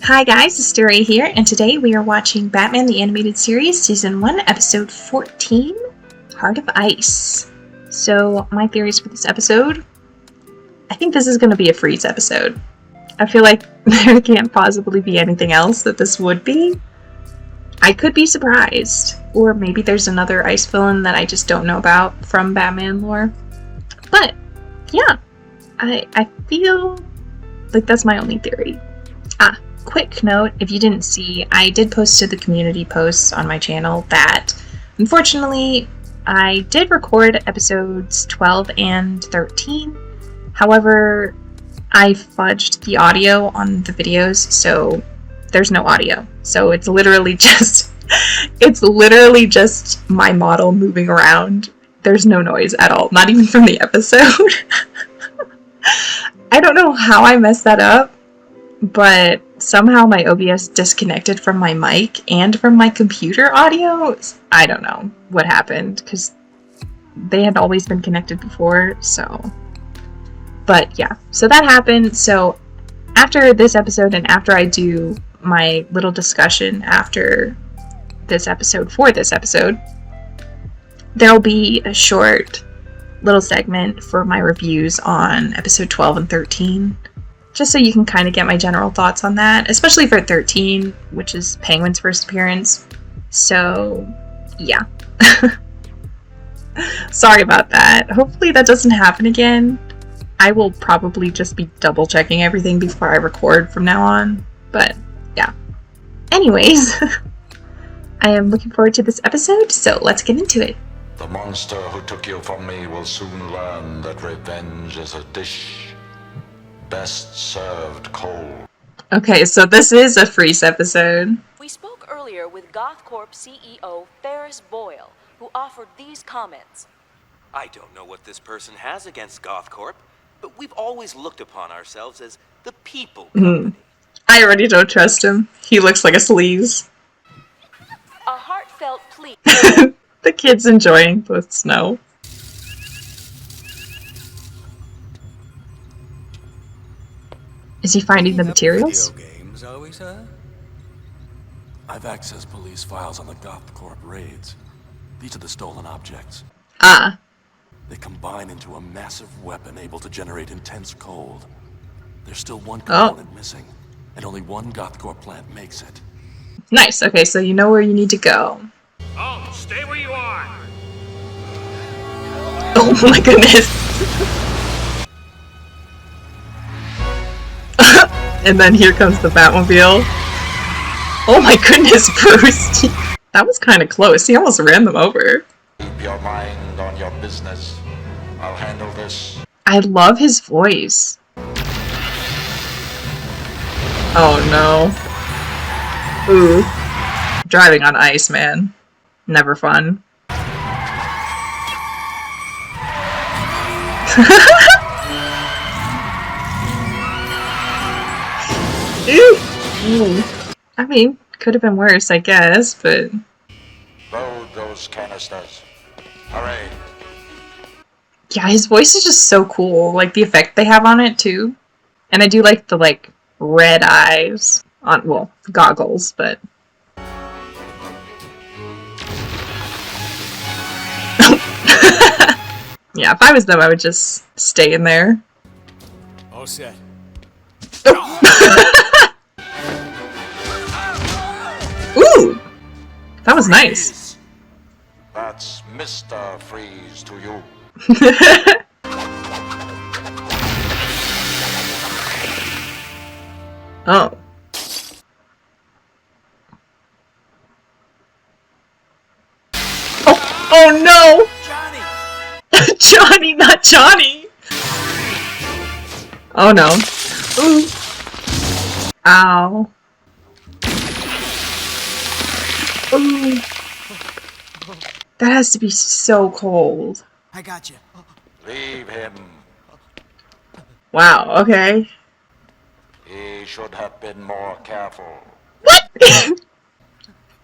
Hi guys, it's Ray here, and today we are watching Batman the Animated Series, Season 1, Episode 14, Heart of Ice. So, my theories for this episode, I think this is going to be a freeze episode. I feel like there can't possibly be anything else that this would be. I could be surprised, or maybe there's another ice villain that I just don't know about from Batman lore. But, yeah, I feel like that's my only theory. Quick note, if you didn't see, I did post to the community posts on my channel that, unfortunately, I did record episodes 12 and 13. However, I fudged the audio on the videos, so there's no audio. So it's literally just my model moving around. There's no noise at all, not even from the episode. I don't know how I messed that up, but somehow my OBS disconnected from my mic and from my computer audio. I don't know what happened, because they had always been connected before, so... But yeah, so that happened. So after this episode, and after I do my little discussion after this episode for this episode, there'll be a short little segment for my reviews on episode 12 and 13. Just so you can kind of get my general thoughts on that, especially for 13, which is Penguin's first appearance. So, yeah. Sorry about that. Hopefully that doesn't happen again. I will probably just be double checking everything before I record from now on. But, yeah. Anyways, I am looking forward to this episode, so let's get into it. The monster who took you from me will soon learn that revenge is a dish best served cold. Okay, so this is a freeze episode. We spoke earlier with GothCorp CEO Ferris Boyle, who offered these comments. I don't know what this person has against GothCorp, but we've always looked upon ourselves as the people company. I already don't trust him. He looks like a sleaze. A heartfelt plea. The kid's enjoying the snow. Is he finding the materials? Video games, always, huh? I've accessed police files on the GothCorp raids. These are the stolen objects. Ah. They combine into a massive weapon able to generate intense cold. There's still one component missing, and only one GothCorp plant makes it. Nice. Okay, so you know where you need to go. Oh, stay where you are! Oh my goodness. And then here comes the Batmobile. Oh my goodness, Bruce! That was kind of close. He almost ran them over. Keep your mind on your business. I'll handle this. I love his voice. Oh no. Ooh. Driving on ice, man. Never fun. Ooh. I mean, could have been worse, I guess, but... Load those canisters. Hurry. Yeah, his voice is just so cool. Like, the effect they have on it, too. And I do like the, like, red eyes on, well, goggles, but... Yeah, if I was them, I would just stay in there. All set. Ooh! That was nice. That's Mr. Freeze to you. Oh. Oh no! Johnny! Johnny, not Johnny! Oh no. Ooh. Ow. Ooh. That has to be so cold. I got you. Leave him. Wow, okay. He should have been more careful. What?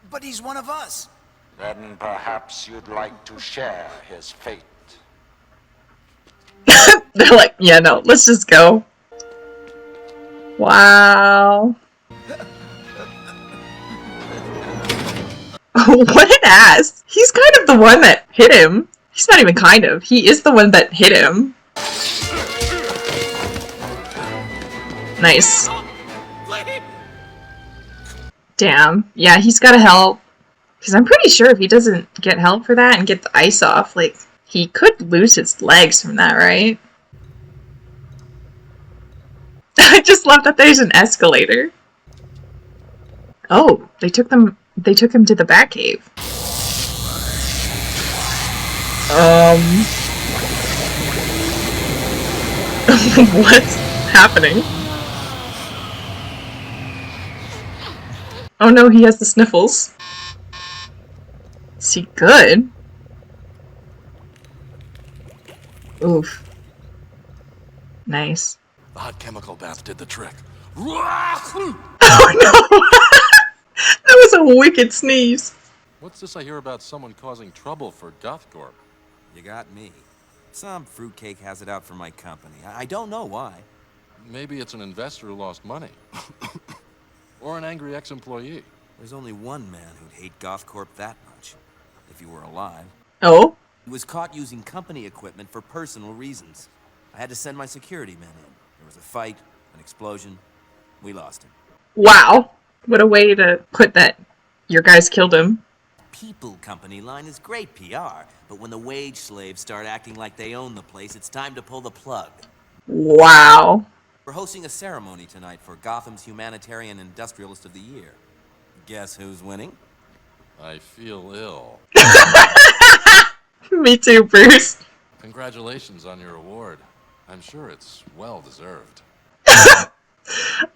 But he's one of us. Then perhaps you'd like to share his fate. They're like, yeah, no, let's just go. Wow. What an ass! He's kind of the one that hit him. He's not even kind of. He is the one that hit him. Nice. Damn. Yeah, he's gotta help. Because I'm pretty sure if he doesn't get help for that and get the ice off, like, he could lose his legs from that, right? I just love that there's an escalator. Oh, they took him to the Batcave. What's happening? Oh no, he has the sniffles. Is he good? Oof. Nice. The hot chemical bath did the trick. Oh no! That was a wicked sneeze. What's this I hear about someone causing trouble for Gothcorp? You got me. Some fruitcake has it out for my company. I don't know why. Maybe it's an investor who lost money. Or an angry ex-employee. There's only one man who'd hate Gothcorp that much. If he were alive. Oh? He was caught using company equipment for personal reasons. I had to send my security men in. There was a fight, an explosion. We lost him. Wow. What a way to put that. Your guys killed him. People company line is great PR, but when the wage slaves start acting like they own the place, it's time to pull the plug. Wow. We're hosting a ceremony tonight for Gotham's Humanitarian Industrialist of the Year. Guess who's winning? I feel ill. Me too, Bruce. Congratulations on your award. I'm sure it's well deserved.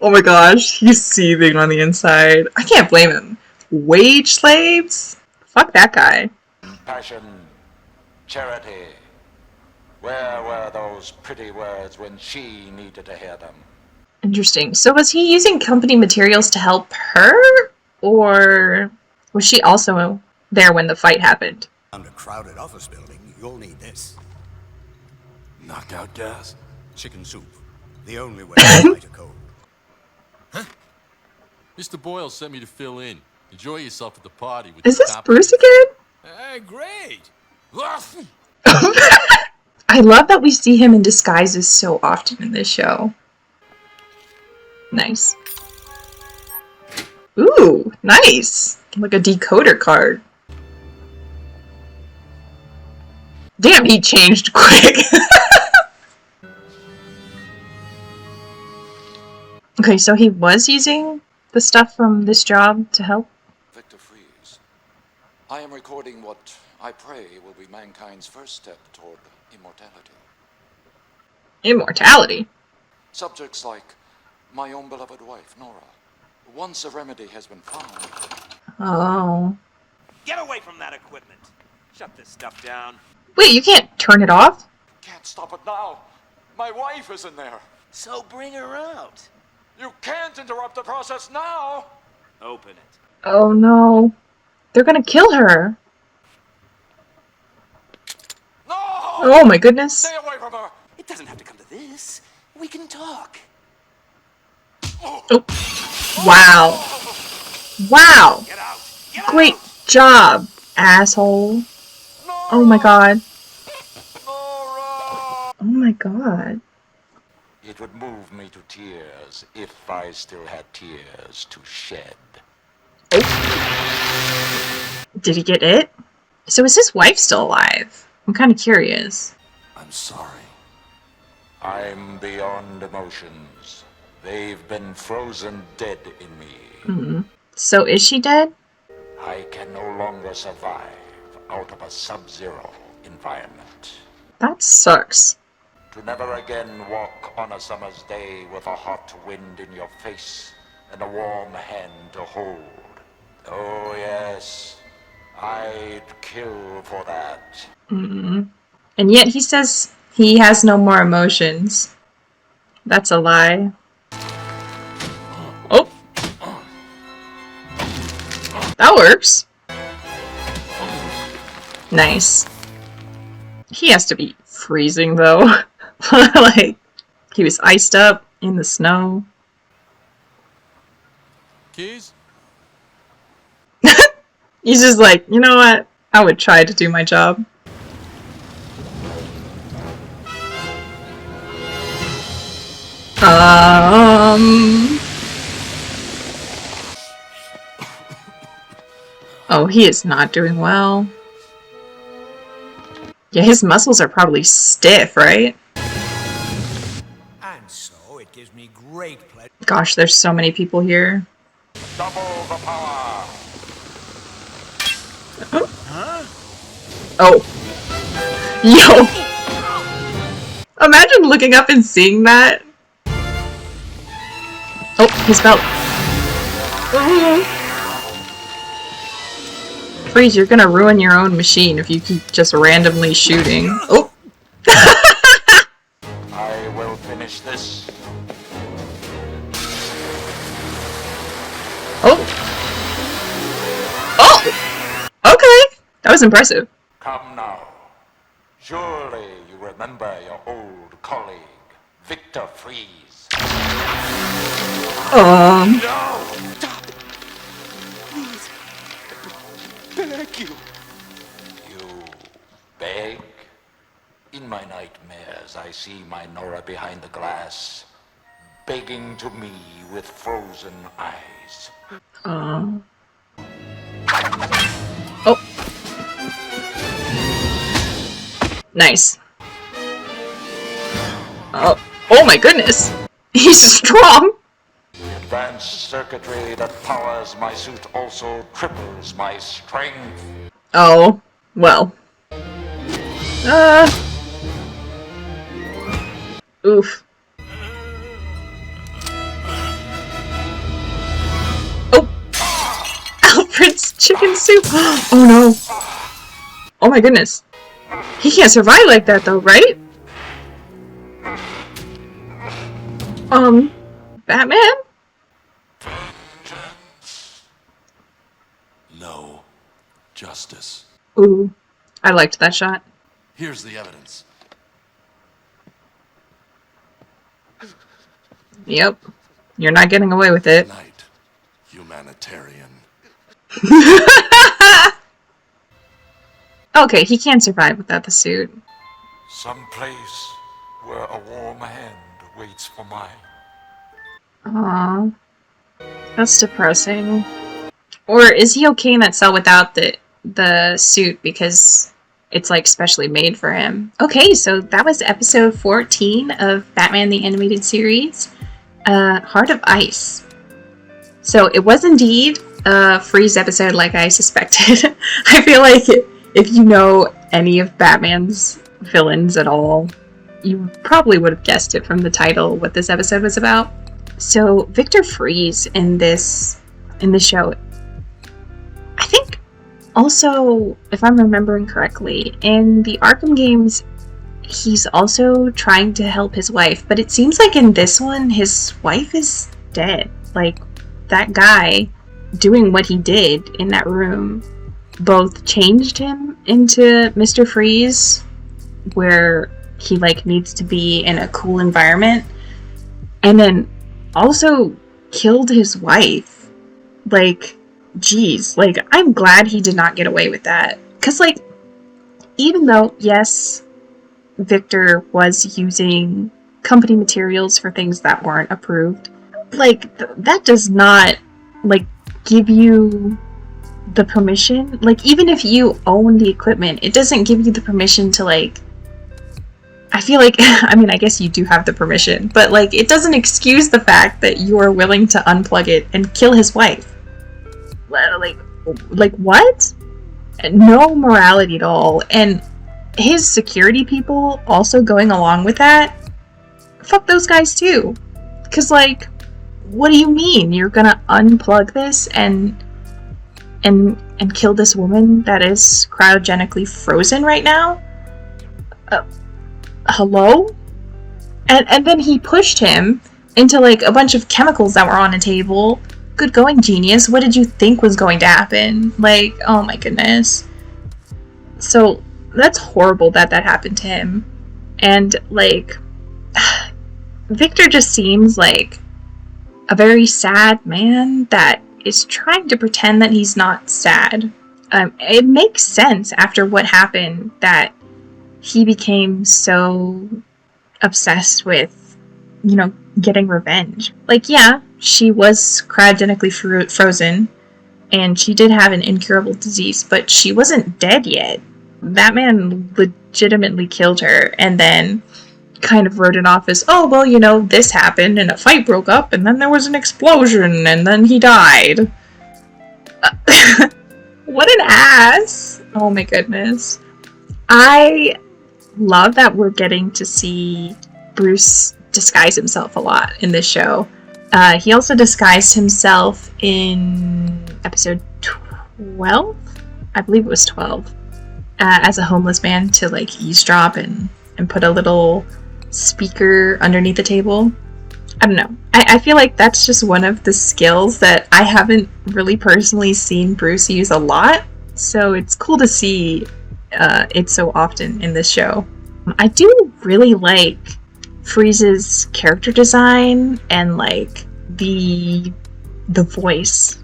Oh my gosh, he's seething on the inside. I can't blame him. Wage slaves? Fuck that guy. Passion, charity. Where were those pretty words when she needed to hear them? Interesting. So was he using company materials to help her? Or was she also there when the fight happened? On a crowded office building, you'll need this. Knockout gas? Chicken soup. The only way to fight a cold. Mr. Boyle sent me to fill in. Enjoy yourself at the party. With Is the this top Bruce again? Great! I love that we see him in disguises so often in this show. Nice. Ooh, nice! Like a decoder card. Damn, he changed quick! Okay, so he was using the stuff from this job to help? Victor Freeze. I am recording what I pray will be mankind's first step toward immortality. Immortality? Subjects like my own beloved wife, Nora. Once a remedy has been found. Oh. Get away from that equipment. Shut this stuff down. Wait, you can't turn it off? Can't stop it now. My wife is in there. So bring her out. You can't interrupt the process now. Open it. Oh no. They're gonna kill her. No! Oh my goodness. Stay away from her. It doesn't have to come to this. We can talk. Oh. Wow. Wow. Get out. Get Great out. job, asshole. No! Oh my god. Nora! Oh my god. It would move me to tears if I still had tears to shed. Did he get it? So is his wife still alive? I'm kind of curious. I'm sorry. I'm beyond emotions. They've been frozen dead in me. Mm-hmm. So is she dead? I can no longer survive out of a sub-zero environment. That sucks. To never again walk on a summer's day with a hot wind in your face and a warm hand to hold. Oh yes, I'd kill for that. Mm-hmm. And yet he says he has no more emotions. That's a lie. Oh! That works. Nice. He has to be freezing though. Like, he was iced up in the snow. Keys? He's just like, you know what? I would try to do my job. Oh, he is not doing well. Yeah, his muscles are probably stiff, right? And so it gives me great pleasure. Gosh, there's so many people here. Double the power. Oh. Yo! Imagine looking up and seeing that. Oh, his belt. Freeze, you're gonna ruin your own machine if you keep just randomly shooting. Oh! I will finish this. Oh! Oh! Okay! That was impressive. Come now. Surely you remember your old colleague, Victor Freeze. No! Stop! Please. Beg you. You beg? In my nightmares, I see my Nora behind the glass, begging to me with frozen eyes. Oh. Nice. Oh. Oh my goodness! He's strong! Advanced circuitry that powers my suit also triples my strength. Oh. Well. Oof. Oh! Alfred's chicken soup! Oh no! Oh my goodness. He can't survive like that though, right? Batman? No justice. Ooh. I liked that shot. Here's the evidence. Yep. You're not getting away with it. Night, humanitarian. Okay, he can survive without the suit. Some place where a warm hand waits for mine. Aww. That's depressing. Or is he okay in that cell without the suit because it's like specially made for him? Okay, so that was episode 14 of Batman the Animated Series, Heart of Ice. So it was indeed a Freeze episode like I suspected. I feel like if you know any of Batman's villains at all, you probably would have guessed it from the title what this episode was about. So Victor Freeze in the show, I think also, if I'm remembering correctly, in the Arkham games, he's also trying to help his wife, but it seems like in this one, his wife is dead. Like, that guy doing what he did in that room both changed him into Mr. Freeze, where he, like, needs to be in a cool environment, and then also killed his wife. Like, geez, like, I'm glad he did not get away with that. Because, like, even though, yes, Victor was using company materials for things that weren't approved, like, that does not, like, give you the permission. Like, even if you own the equipment, it doesn't give you the permission to, like, I feel like, I mean, I guess you do have the permission, but, like, it doesn't excuse the fact that you are willing to unplug it and kill his wife. Like what? No morality at all. And his security people also going along with that, fuck those guys too. Because, like, what do you mean? You're gonna unplug this and kill this woman that is cryogenically frozen right now? Hello? And then he pushed him into, like, a bunch of chemicals that were on a table. Good going, genius. What did you think was going to happen? Like, oh my goodness. So, that's horrible that that happened to him. And, like, Victor just seems like a very sad man that is trying to pretend that he's not sad. It makes sense after what happened that he became so obsessed with, getting revenge. Like, yeah, she was cryogenically frozen, and she did have an incurable disease, but she wasn't dead yet. That man legitimately killed her, and then kind of wrote it off as, oh, well, this happened, and a fight broke up, and then there was an explosion, and then he died. What an ass! Oh my goodness. I love that we're getting to see Bruce disguise himself a lot in this show. He also disguised himself in episode 12? I believe it was 12. As a homeless man to, eavesdrop and put a little speaker underneath the table. I don't know. I feel like that's just one of the skills that I haven't really personally seen Bruce use a lot, so it's cool to see it so often in this show. I do really like Freeze's character design and the voice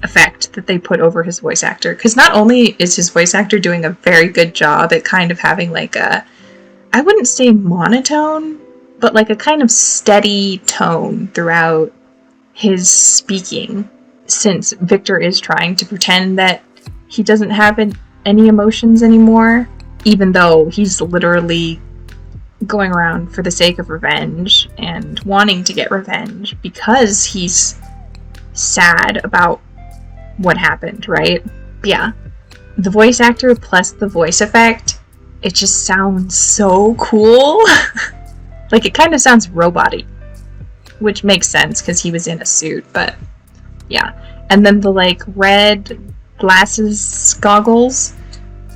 effect that they put over his voice actor, because not only is his voice actor doing a very good job at kind of having I wouldn't say monotone, but a kind of steady tone throughout his speaking, since Victor is trying to pretend that he doesn't have any emotions anymore, even though he's literally going around for the sake of revenge and wanting to get revenge because he's sad about what happened, right? Yeah. The voice actor plus the voice effect, it just sounds so cool. It kind of sounds robot-y, which makes sense because he was in a suit, but yeah. And then the red glasses goggles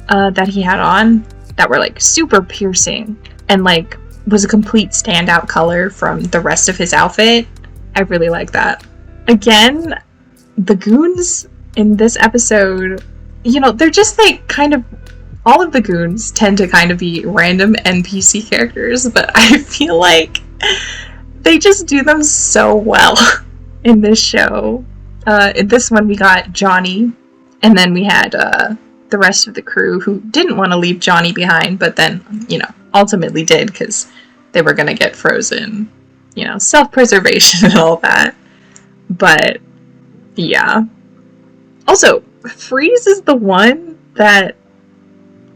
that he had on that were super piercing and was a complete standout color from the rest of his outfit. I really like that. Again, the goons in this episode, they're just kind of, all of the goons tend to kind of be random NPC characters, but I feel like they just do them so well in this show. In this one we got Johnny, and then we had the rest of the crew who didn't want to leave Johnny behind, but then, ultimately did because they were going to get frozen. Self-preservation and all that. But, yeah. Also, Freeze is the one that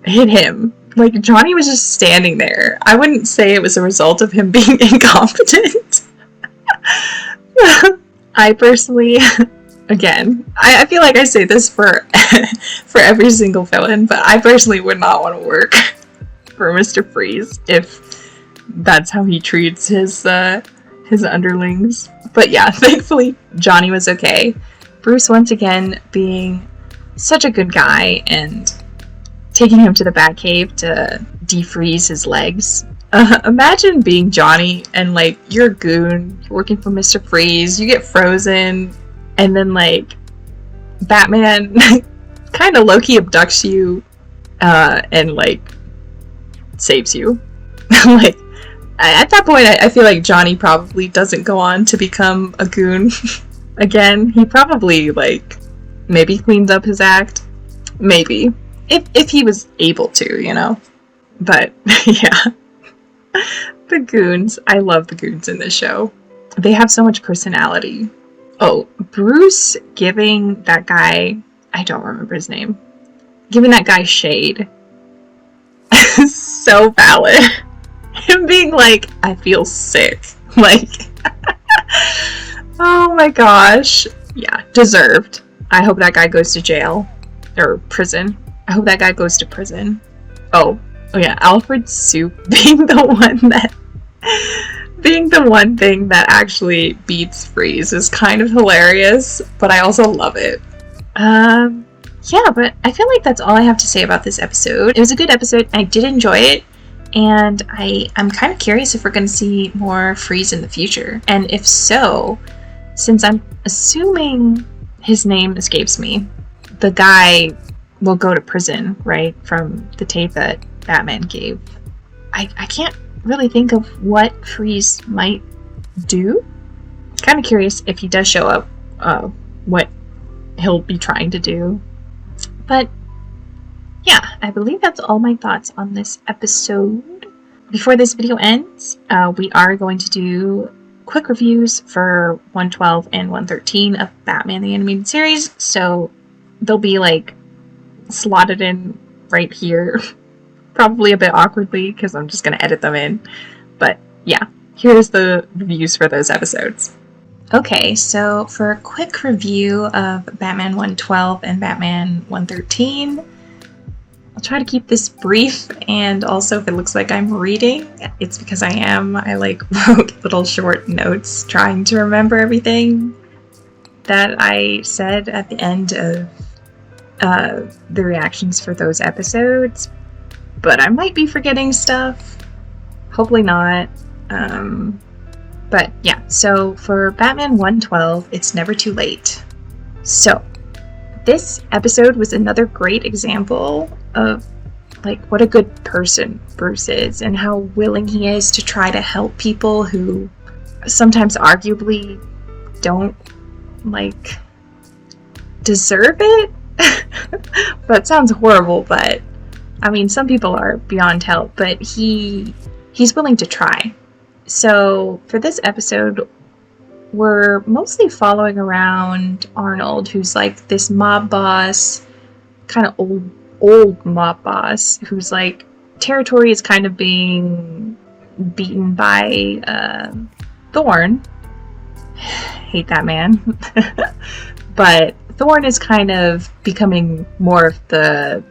hit him. Johnny was just standing there. I wouldn't say it was a result of him being incompetent. I personally, again, I feel like I say this for every single villain, but I personally would not want to work for Mr. Freeze if that's how he treats his underlings. But yeah, thankfully Johnny was okay. Bruce once again being such a good guy and taking him to the Batcave to defreeze his legs. Imagine being Johnny and you're a goon, you're working for Mr. Freeze, you get frozen, and then Batman kind of low-key abducts you and saves you. At that point I feel like Johnny probably doesn't go on to become a goon again. He probably maybe cleans up his act, maybe. If he was able to, But, yeah. The goons. I love the goons in this show. They have so much personality. Oh, Bruce giving that guy... I don't remember his name. Giving that guy shade. So valid. Him being I feel sick. Oh my gosh. Yeah, deserved. I hope that guy goes to jail. Or prison. I hope that guy goes to prison. Oh yeah, Alfred Soup being the one thing that actually beats Freeze is kind of hilarious, but I also love it. Yeah, but I feel like that's all I have to say about this episode. It was a good episode. I did enjoy it, and I'm kind of curious if we're going to see more Freeze in the future. And if so, since I'm assuming his name escapes me, the guy will go to prison, right? From the tape that Batman gave. I can't really think of what Freeze might do. kind of curious if he does show up, what he'll be trying to do. But yeah, I believe that's all my thoughts on this episode. Before this video ends, we are going to do quick reviews for 112 and 113 of Batman the Animated Series, so they'll be like slotted in right here, probably a bit awkwardly because I'm just going to edit them in. But yeah, here's the reviews for those episodes. Okay, so for a quick review of Batman 112 and Batman 113, I'll try to keep this brief, and also if it looks like I'm reading, it's because I am. I wrote little short notes trying to remember everything that I said at the end of the reactions for those episodes, but I might be forgetting stuff. Hopefully not. But yeah, so for Batman 112, it's never too late. So, this episode was another great example of what a good person Bruce is and how willing he is to try to help people who sometimes arguably don't deserve it. That sounds horrible, but I mean, some people are beyond help, but he's willing to try. So for this episode, we're mostly following around Arnold, who's this mob boss, kind of old mob boss, whose territory is kind of being beaten by Thorn. Hate that man. But Thorn is kind of becoming more of the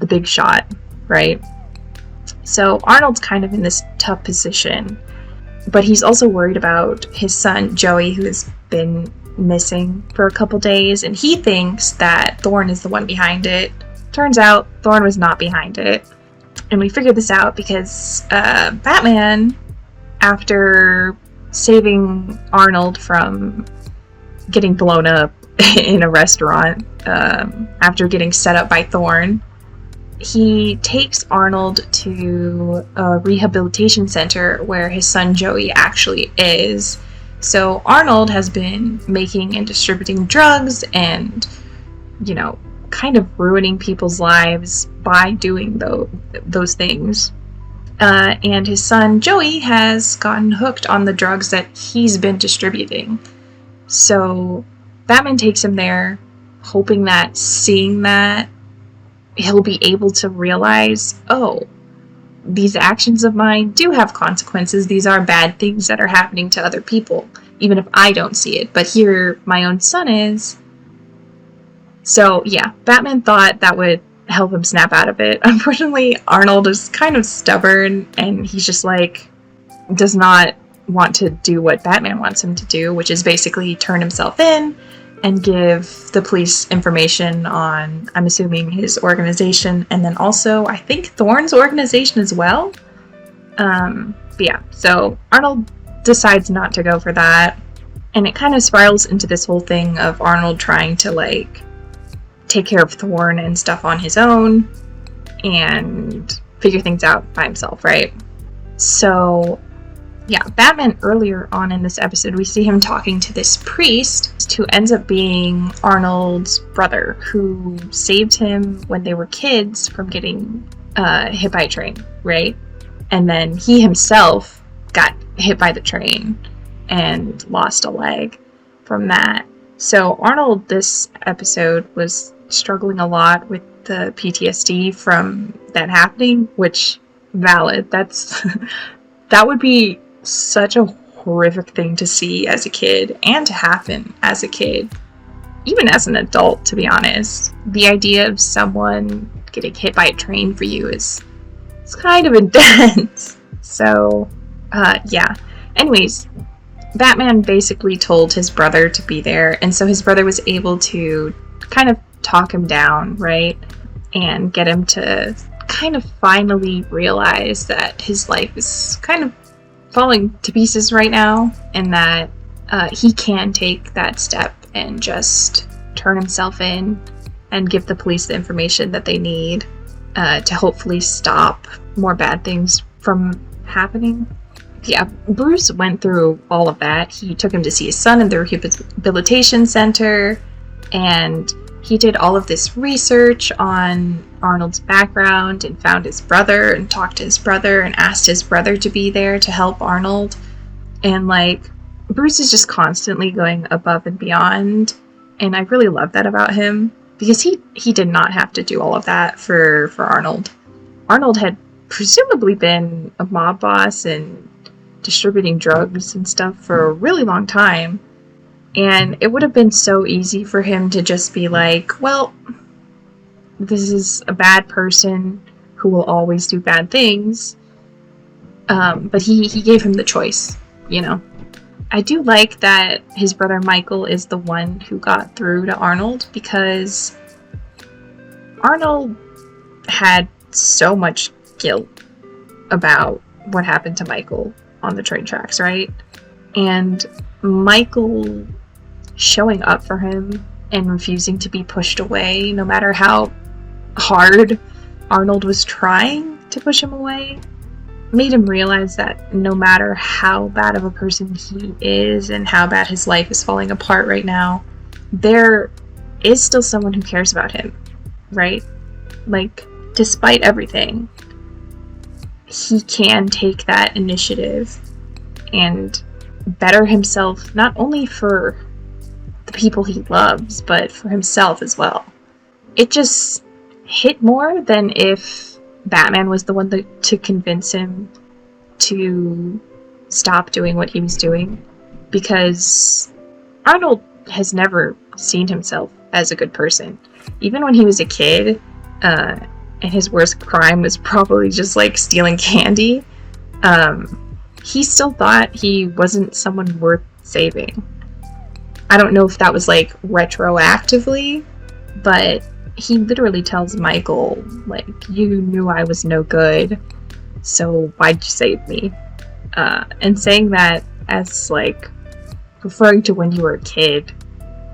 big shot, right? So Arnold's kind of in this tough position, but he's also worried about his son, Joey, who has been missing for a couple days, and he thinks that Thorn is the one behind it. Turns out, Thorn was not behind it. And we figured this out because Batman, after saving Arnold from getting blown up in a restaurant, after getting set up by Thorn, he takes Arnold to a rehabilitation center where his son Joey actually is. So Arnold has been making and distributing drugs and, kind of ruining people's lives by doing those things. And his son Joey has gotten hooked on the drugs that he's been distributing. So Batman takes him there, hoping that seeing that, he'll be able to realize, oh, these actions of mine do have consequences. These are bad things that are happening to other people, even if I don't see it. But here, my own son is. So, yeah, Batman thought that would help him snap out of it. Unfortunately, Arnold is kind of stubborn, and he's just does not want to do what Batman wants him to do, which is basically turn himself in and give the police information on, I'm assuming, his organization, and then also, I think, Thorn's organization as well. But yeah, so Arnold decides not to go for that, and it kind of spirals into this whole thing of Arnold trying to, take care of Thorn and stuff on his own, and figure things out by himself, right? So yeah, Batman, earlier on in this episode, we see him talking to this priest who ends up being Arnold's brother, who saved him when they were kids from getting hit by a train, right? And then he himself got hit by the train and lost a leg from that. So Arnold, this episode, was struggling a lot with the PTSD from that happening, which, valid. That would be such a horrific thing to see as a kid and to happen as a kid, even as an adult, to be honest. The idea of someone getting hit by a train for you it's kind of intense. So yeah, anyways, Batman basically told his brother to be there, and so his brother was able to kind of talk him down, right, and get him to kind of finally realize that his life is kind of falling to pieces right now, and that he can take that step and just turn himself in and give the police the information that they need to hopefully stop more bad things from happening. Yeah, Bruce went through all of that. He took him to see his son in the rehabilitation center, and he did all of this research on Arnold's background and found his brother and talked to his brother and asked his brother to be there to help Arnold. And, like, Bruce is just constantly going above and beyond, and I really love that about him, because he did not have to do all of that for Arnold. Arnold had presumably been a mob boss and distributing drugs and stuff for a really long time, and it would have been so easy for him to just be like, well, this is a bad person who will always do bad things, but he gave him the choice, you know. I do like that his brother Michael is the one who got through to Arnold, because Arnold had so much guilt about what happened to Michael on the train tracks, right? And Michael showing up for him and refusing to be pushed away, no matter how hard Arnold was trying to push him away, made him realize that no matter how bad of a person he is and how bad his life is falling apart right now, there is still someone who cares about him, right? Like, despite everything, he can take that initiative and better himself, not only for the people he loves, but for himself as well. It just hit more than if Batman was the one to convince him to stop doing what he was doing, because Arnold has never seen himself as a good person. Even when he was a kid, and his worst crime was probably just like stealing candy, he still thought he wasn't someone worth saving. I don't know if that was like retroactively, but he literally tells Michael, like, you knew I was no good, so why'd you save me? And saying that as like referring to when you were a kid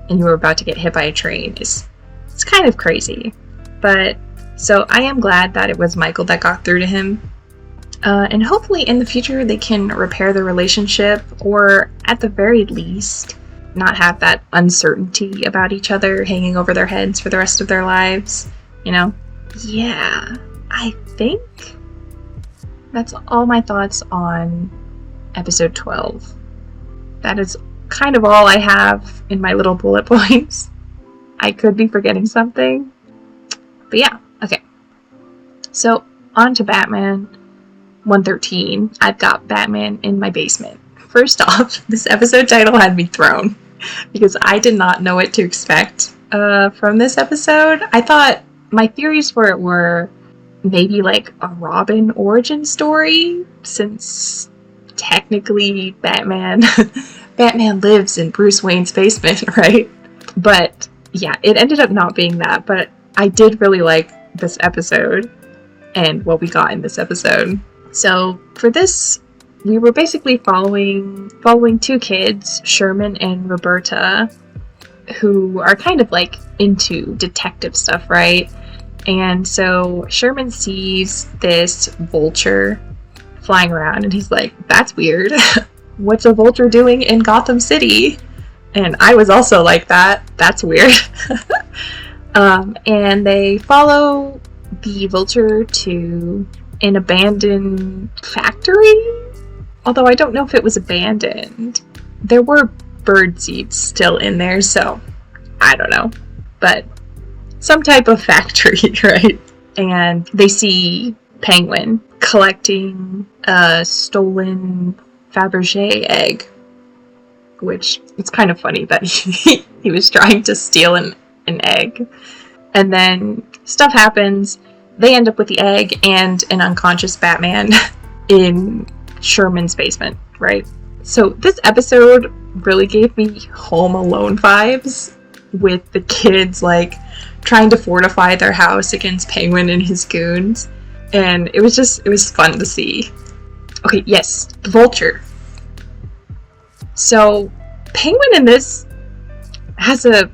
and you were about to get hit by a train it's kind of crazy. But so I am glad that it was Michael that got through to him. And hopefully in the future they can repair the relationship, or at the very least not have that uncertainty about each other hanging over their heads for the rest of their lives, you know? Yeah, I think that's all my thoughts on episode 12. That is kind of all I have in my little bullet points. I could be forgetting something, but yeah, okay. So, on to Batman 113. I've got Batman in my basement. First off, this episode title had me thrown, because I did not know what to expect from this episode. I thought my theories for it were maybe like a Robin origin story, since technically Batman lives in Bruce Wayne's basement, right? But yeah, it ended up not being that, but I did really like this episode and what we got in this episode. So for this, we were basically following two kids, Sherman and Roberta, who are kind of like into detective stuff, right? And so Sherman sees this vulture flying around and he's like, that's weird. What's a vulture doing in Gotham City? And I was also like, that's weird. And they follow the vulture to an abandoned factory. Although I don't know if it was abandoned. There were bird seeds still in there, so I don't know. But some type of factory, right? And they see Penguin collecting a stolen Fabergé egg, which it's kind of funny that he was trying to steal an egg. And then stuff happens. They end up with the egg and an unconscious Batman in Sherman's basement, right? So this episode really gave me Home Alone vibes, with the kids like trying to fortify their house against Penguin and his goons. And it was fun to see. Okay, yes, the vulture. So Penguin in this has a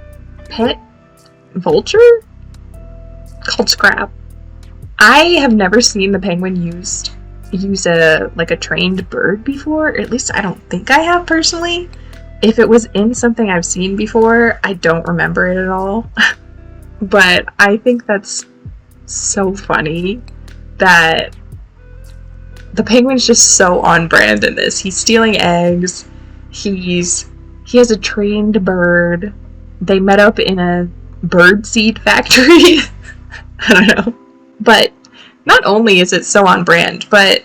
pet vulture called Scrap. I have never seen the Penguin used use a trained bird before, or at least I don't think I have personally. If it was in something I've seen before, I don't remember it at all. But I think that's so funny that the penguin's just so on brand in this. He's stealing eggs. He has a trained bird. They met up in a bird seed factory. I don't know. But not only is it so on brand, but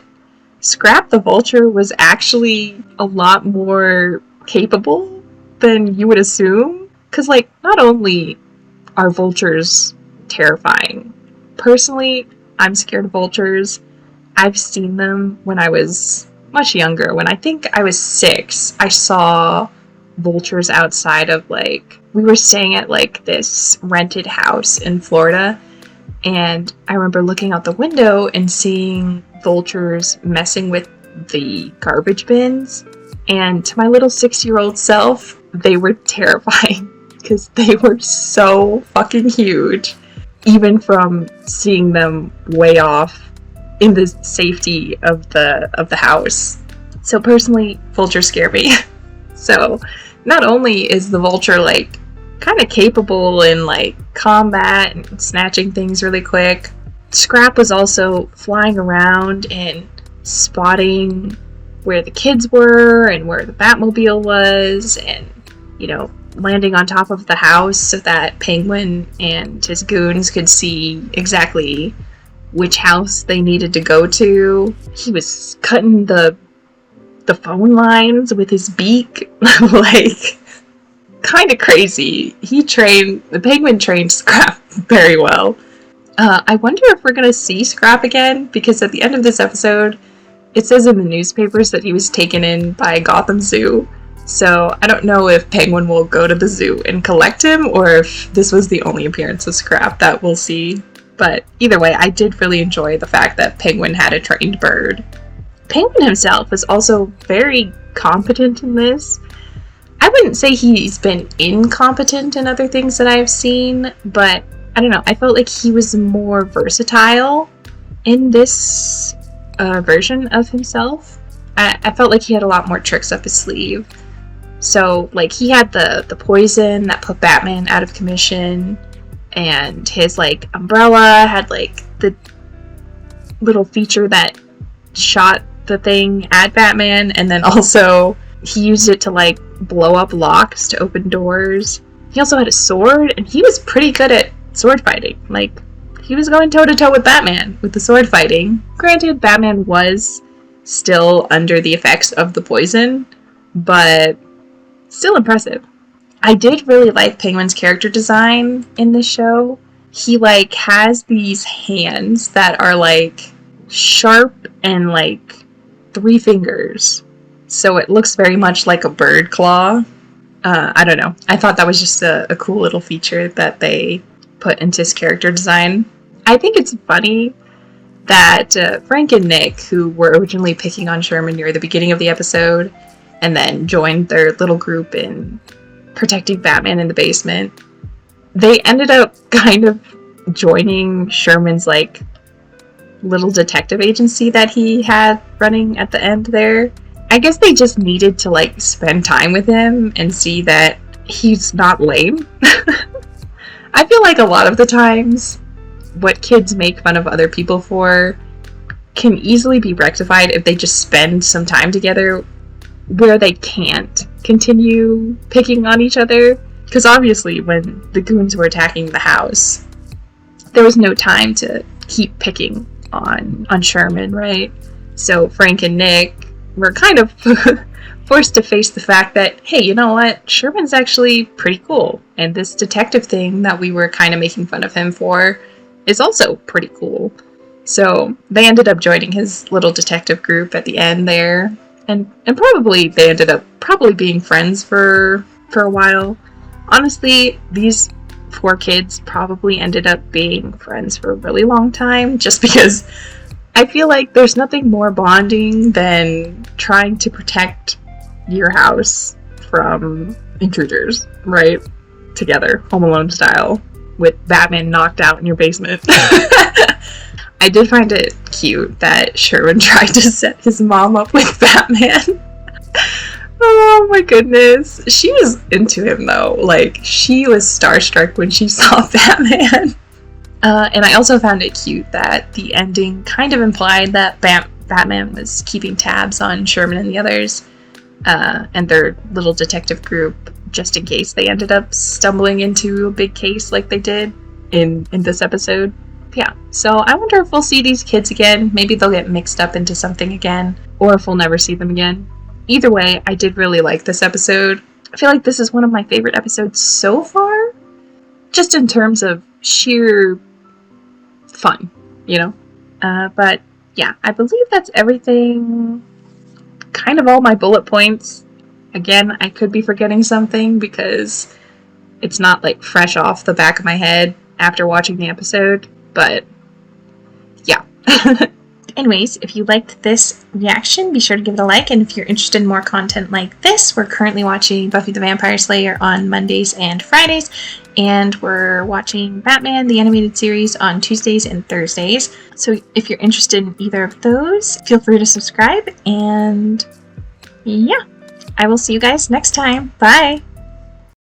Scrap the vulture was actually a lot more capable than you would assume. Because, like, not only are vultures terrifying. Personally, I'm scared of vultures. I've seen them when I was much younger. When I think I was 6, I saw vultures outside of, like, we were staying at, like, this rented house in Florida, and I remember looking out the window and seeing vultures messing with the garbage bins, and to my little 6-year-old self, they were terrifying because they were so fucking huge, even from seeing them way off in the safety of the house. So personally, vultures scare me. So not only is the vulture, like, kind of capable in, like, combat and snatching things really quick, Scrap was also flying around and spotting where the kids were and where the Batmobile was, and, you know, landing on top of the house so that Penguin and his goons could see exactly which house they needed to go to. He was cutting the phone lines with his beak. Like, kind of crazy. The Penguin trained Scrap very well. I wonder if we're gonna see Scrap again, because at the end of this episode, it says in the newspapers that he was taken in by Gotham Zoo. So I don't know if Penguin will go to the zoo and collect him, or if this was the only appearance of Scrap. That we'll see. But either way, I did really enjoy the fact that Penguin had a trained bird. Penguin himself is also very competent in this. I wouldn't say he's been incompetent in other things that I've seen, but I don't know, I felt like he was more versatile in this version of himself. I felt like he had a lot more tricks up his sleeve. So, like, he had the poison that put Batman out of commission, and his, like, umbrella had, like, the little feature that shot the thing at Batman, and then also he used it to, like, blow up locks to open doors. He also had a sword, and he was pretty good at sword fighting. Like, he was going toe-to-toe with Batman with the sword fighting. Granted, Batman was still under the effects of the poison, but still impressive. I did really like Penguin's character design in this show. He, like, has these hands that are, like, sharp and, like, 3 fingers. So it looks very much like a bird claw. I don't know. I thought that was just a cool little feature that they put into his character design. I think it's funny that Frank and Nick, who were originally picking on Sherman near the beginning of the episode, and then joined their little group in protecting Batman in the basement, they ended up kind of joining Sherman's, like, little detective agency that he had running at the end there. I guess they just needed to, like, spend time with him and see that he's not lame. I feel like a lot of the times what kids make fun of other people for can easily be rectified if they just spend some time together where they can't continue picking on each other. Because obviously when the goons were attacking the house, there was no time to keep picking on Sherman, right? So Frank and Nick were kind of forced to face the fact that, hey, you know what? Sherman's actually pretty cool. And this detective thing that we were kind of making fun of him for is also pretty cool. So they ended up joining his little detective group at the end there. And probably they ended up being friends for a while. Honestly, these 4 kids probably ended up being friends for a really long time, just because I feel like there's nothing more bonding than trying to protect your house from intruders, right? Together, Home Alone style, with Batman knocked out in your basement. I did find it cute that Sherman tried to set his mom up with Batman. Oh my goodness. She was into him though. Like, she was starstruck when she saw Batman. And I also found it cute that the ending kind of implied that Batman was keeping tabs on Sherman and the others, and their little detective group, just in case they ended up stumbling into a big case like they did in this episode. Yeah, so I wonder if we'll see these kids again. Maybe they'll get mixed up into something again, or if we'll never see them again. Either way, I did really like this episode. I feel like this is one of my favorite episodes so far, just in terms of sheer fun, you know? But yeah, I believe that's everything, kind of all my bullet points. Again, I could be forgetting something because it's not like fresh off the back of my head after watching the episode, but yeah. Anyways, if you liked this reaction, be sure to give it a like, and if you're interested in more content like this, we're currently watching Buffy the Vampire Slayer on Mondays and Fridays, and we're watching Batman the Animated Series on Tuesdays and Thursdays. So if you're interested in either of those, feel free to subscribe, and yeah, I will see you guys next time. Bye!